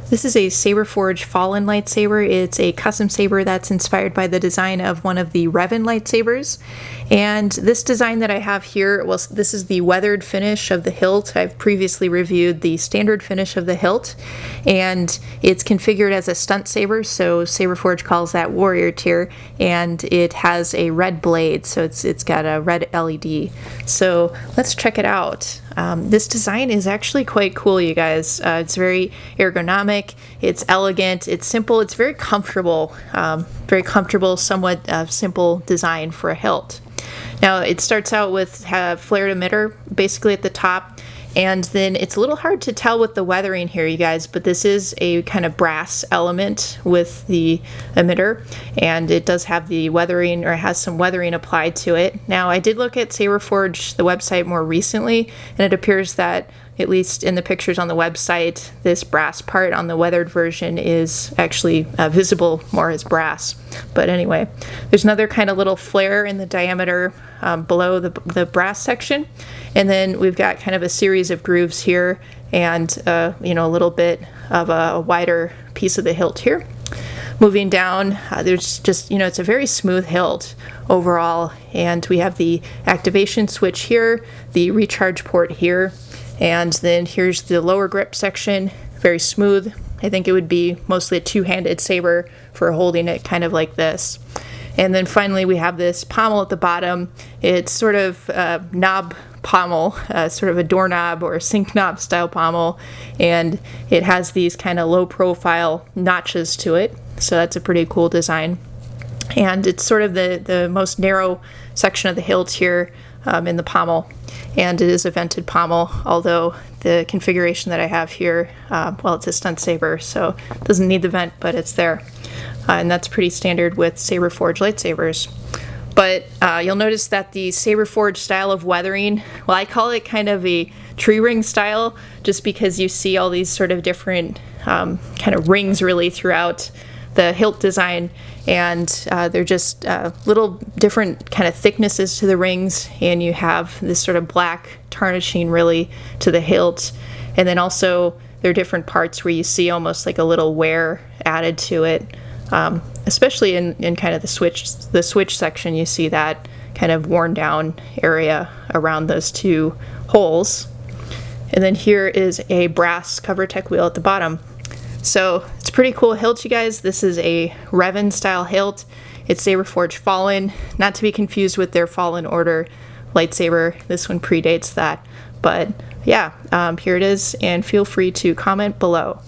This is a Saberforge Fallen lightsaber. It's a custom saber that's inspired by the design of one of the Revan lightsabers. And this design that I have here, well, this is the weathered finish of the hilt. I've previously reviewed the standard finish of the hilt, and it's configured as a stunt saber, so Saberforge calls that warrior tier, and it has a red blade, so it's got a red LED. So let's check it out. This design is actually quite cool, you guys. It's very ergonomic, it's elegant, it's simple, it's very comfortable, somewhat simple design for a hilt. Now it starts out with a flared emitter basically at the top, and then it's a little hard to tell with the weathering here, you guys, but this is a kind of brass element with the emitter, and it does have the weathering, or has some weathering applied to it. Now I did look at Saberforge, the website, more recently, and it appears that, at least in the pictures on the website, this brass part on the weathered version is actually visible more as brass. But anyway, there's another kind of little flare in the diameter below the brass section, and then we've got kind of a series of grooves here, and a little bit of a wider piece of the hilt here. Moving down, there's just, it's a very smooth hilt overall, and we have the activation switch here, the recharge port here, and then here's the lower grip section, very smooth. I think it would be mostly a two-handed saber for holding it kind of like this. And then finally we have this pommel at the bottom. It's sort of a knob pommel, sort of a doorknob or a sink knob style pommel, and it has these kind of low profile notches to it, so that's a pretty cool design. And it's sort of the most narrow section of the hilt here in the pommel, and it is a vented pommel, although the configuration that I have here, well, it's a stunt saber, so it doesn't need the vent, but it's there. And that's pretty standard with Saberforge lightsabers. But you'll notice that the Saberforge style of weathering, well, I call it kind of a tree ring style, just because you see all these sort of different kind of rings really throughout the hilt design, and they're just little different kind of thicknesses to the rings, and you have this sort of black tarnishing really to the hilt, and then also there are different parts where you see almost like a little wear added to it, especially in kind of the switch section. You see that kind of worn down area around those two holes. And then here is a brass cover tech wheel at the bottom. So it's a pretty cool hilt, you guys. This is a Revan style hilt. It's Saberforge Fallen, not to be confused with their Fallen Order lightsaber. This one predates that. But yeah, here it is, and feel free to comment below.